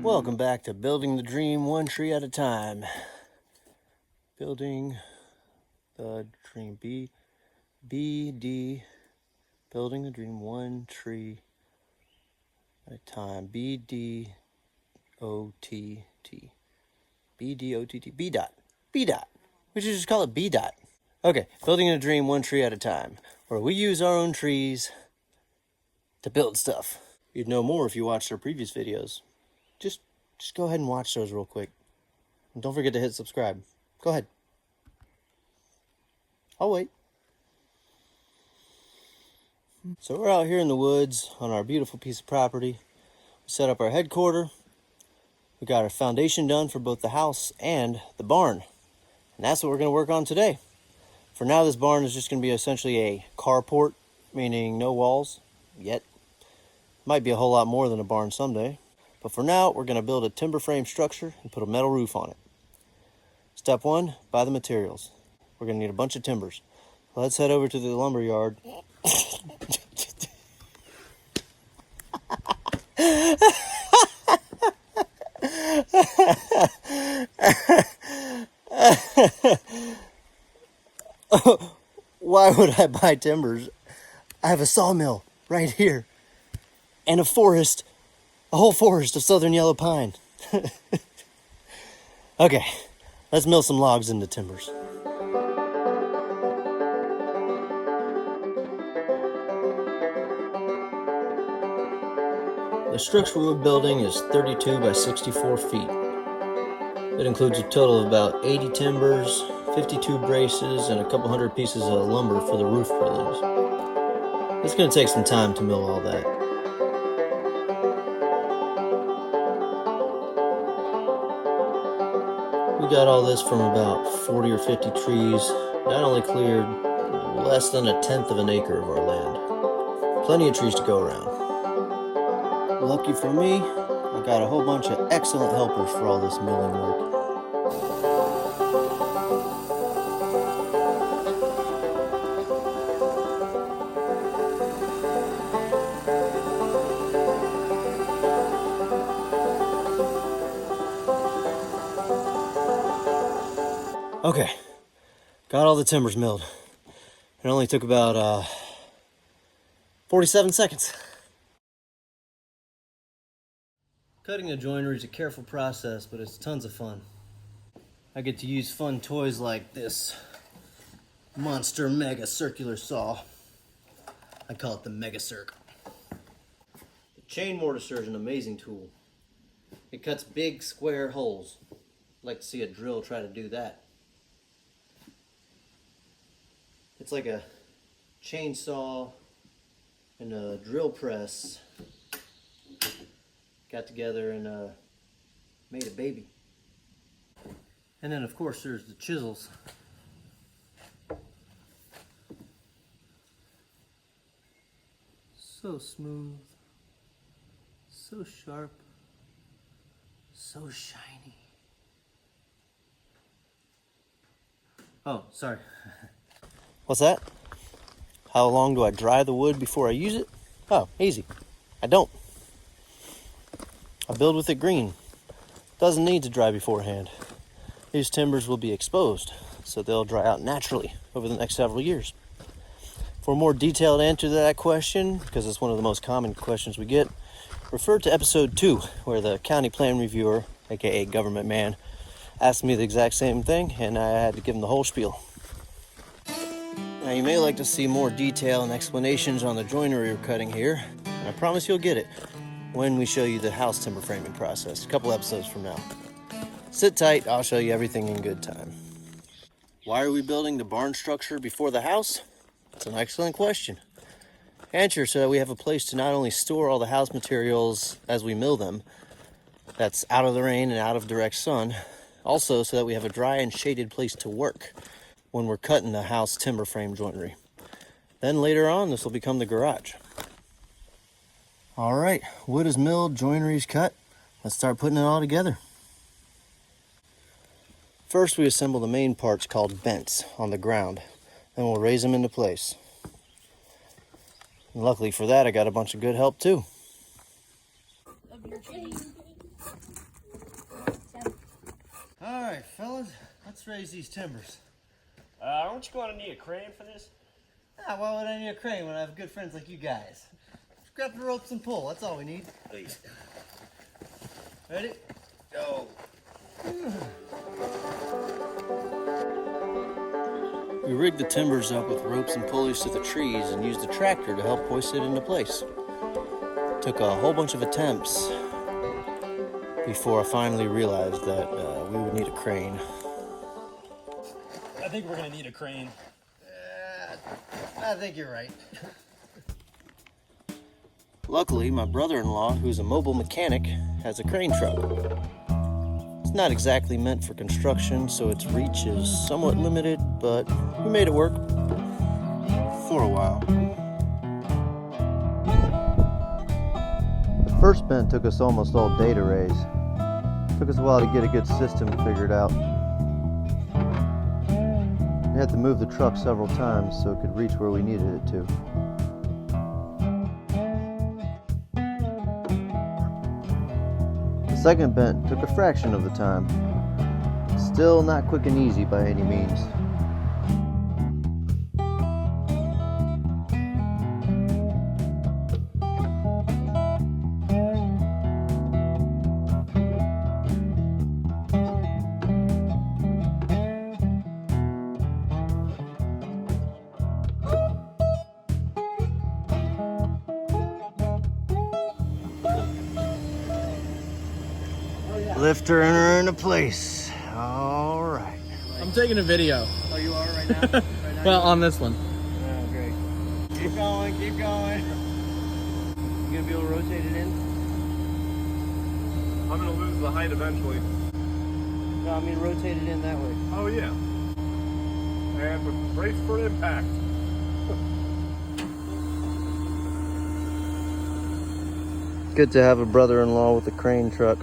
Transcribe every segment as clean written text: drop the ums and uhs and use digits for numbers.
Welcome back to Building the Dream one tree at a time. Building the Dream BD. Building the Dream one tree at a time. BDOTT. BDOTT. B dot. B dot. We should just call it B dot. Okay, Building a Dream one tree at a time, where we use our own trees to build stuff. You'd know more if you watched our previous videos. Just go ahead and watch those real quick. And don't forget to hit subscribe. Go ahead. I'll wait. So we're out here in the woods on our beautiful piece of property. We set up our headquarters. We got our foundation done for both the house and the barn. And that's what we're going to work on today. For now, this barn is just going to be essentially a carport, meaning no walls yet. Might be a whole lot more than a barn someday. But for now, we're going to build a timber frame structure and put a metal roof on it. Step one, buy the materials. We're going to need a bunch of timbers. Let's head over to the lumber yard. Why would I buy timbers? I have a sawmill right here and a forest. A whole forest of southern yellow pine. Okay, let's mill some logs into timbers. The structure we're building is 32 by 64 feet. It includes a total of about 80 timbers, 52 braces, and a couple hundred pieces of lumber for the roof railings. It's going to take some time to mill all that. We got all this from about 40 or 50 trees. That only cleared less than 1/10 of an acre of our land. Plenty of trees to go around. Lucky for me, I got a whole bunch of excellent helpers for all this milling work. Okay, got all the timbers milled. It only took about 47 seconds. Cutting a joinery is a careful process, but it's tons of fun. I get to use fun toys like this monster mega circular saw. I call it the Mega Circ. The chain mortiser is an amazing tool. It cuts big square holes. I'd like to see a drill try to do that. It's like a chainsaw and a drill press got together and made a baby. And then of course there's the chisels. So smooth, so sharp, so shiny. Oh, sorry. What's that? How long do I dry the wood before I use it? Oh, easy. I don't. I build with it green. Doesn't need to dry beforehand. These timbers will be exposed, so they'll dry out naturally over the next several years. For a more detailed answer to that question, because it's one of the most common questions we get, refer to episode 2, where the county plan reviewer, aka government man, asked me the exact same thing, and I had to give him the whole spiel. Now you may like to see more detail and explanations on the joinery we're cutting here, and I promise you'll get it when we show you the house timber framing process, a couple episodes from now. Sit tight, I'll show you everything in good time. Why are we building the barn structure before the house? That's an excellent question. Answer, so that we have a place to not only store all the house materials as we mill them, that's out of the rain and out of direct sun, also so that we have a dry and shaded place to work when we're cutting the house timber frame joinery. Then later on, this will become the garage. All right, wood is milled, joinery is cut. Let's start putting it all together. First, we assemble the main parts called bents on the ground. Then we'll raise them into place. And luckily for that, I got a bunch of good help too. All right, fellas, let's raise these timbers. Aren't you going to need a crane for this? Ah, why would I need a crane when I have good friends like you guys? Just grab the ropes and pull, that's all we need. Please. Ready? Go. We rigged the timbers up with ropes and pulleys to the trees and used a tractor to help hoist it into place. Took a whole bunch of attempts before I finally realized that we would need a crane. I think we're going to need a crane. I think you're right. Luckily, my brother-in-law, who's a mobile mechanic, has a crane truck. It's not exactly meant for construction, so its reach is somewhat limited, but we made it work for a while. The first bent took us almost all day to raise. Took us a while to get a good system figured out. We had to move the truck several times so it could reach where we needed it to. The second bent took a fraction of the time. Still not quick and easy by any means. Lift her and her into place. All right. I'm taking a video. Oh, you are right now? Right now? Well, on this one. Oh, great. Keep going, keep going. You gonna be able to rotate it in? I'm gonna lose the height eventually. No, I mean rotate it in that way. Oh yeah. And brace for impact. Good to have a brother-in-law with a crane truck.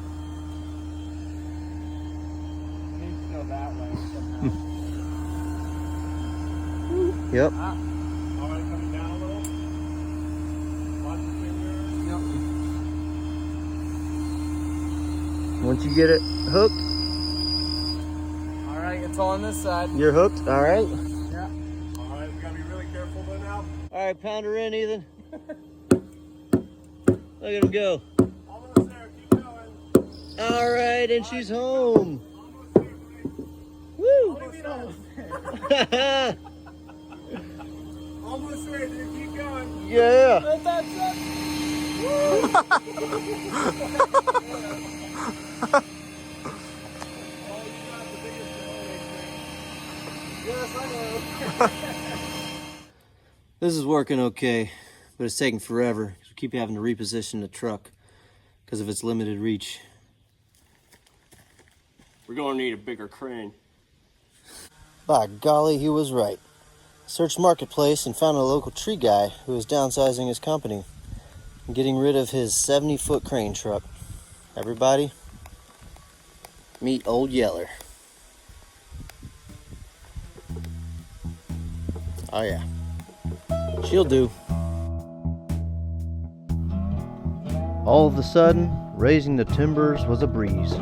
Yep. Alright, coming down a little. Watch your fingers. Once you get it hooked, All right, it's on this side. you're hooked. All right. Yeah. Alright, we gotta be really careful though now. All right, pound her in, Ethan. Look at him go. Almost there, keep going. All right, and she's home. Almost there, buddy. Woo! Almost there. Almost there, dude, keep going. Yeah. That's it. Oh, you got the biggest delay. Yes, I know. This is working okay, but it's taking forever because we keep having to reposition the truck because of its limited reach. We're going to need a bigger crane. By golly, he was right. Searched Marketplace and found a local tree guy who was downsizing his company and getting rid of his 70-foot crane truck. Everybody, meet Old Yeller. Oh yeah, she'll do. All of a sudden, raising the timbers was a breeze.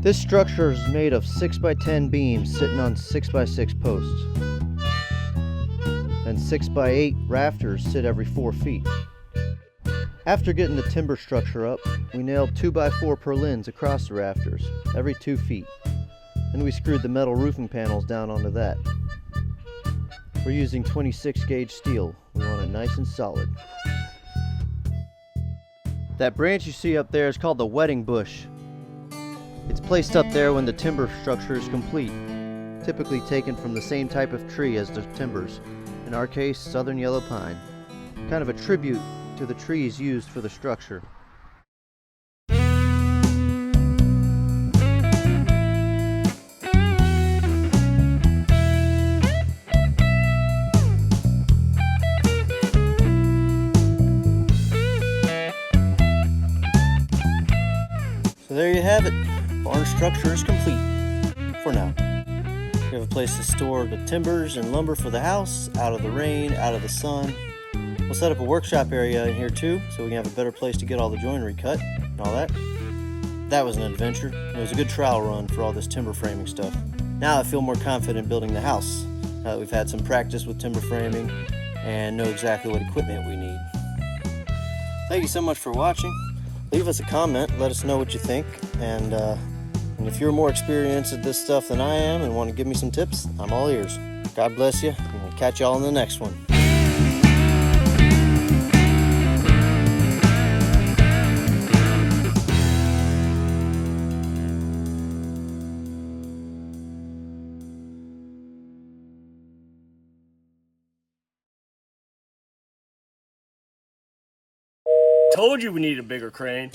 This structure is made of 6x10 beams sitting on 6x6 posts. And 6x8 rafters sit every 4 feet. After getting the timber structure up, we nailed 2x4 purlins across the rafters, every 2 feet. And we screwed the metal roofing panels down onto that. We're using 26 gauge steel. We want it nice and solid. That branch you see up there is called the wedding bush. It's placed up there when the timber structure is complete, typically taken from the same type of tree as the timbers, in our case, southern yellow pine, kind of a tribute to the trees used for the structure. So there you have it. Barn structure is complete, for now. We have a place to store the timbers and lumber for the house, out of the rain, out of the sun. We'll set up a workshop area in here too, so we can have a better place to get all the joinery cut and all that. That was an adventure. It was a good trial run for all this timber framing stuff. Now I feel more confident building the house, now that we've had some practice with timber framing and know exactly what equipment we need. Thank you so much for watching. Leave us a comment, let us know what you think, and if you're more experienced at this stuff than I am and want to give me some tips, I'm all ears. God bless you, and we'll catch y'all in the next one. Told you we need a bigger crane.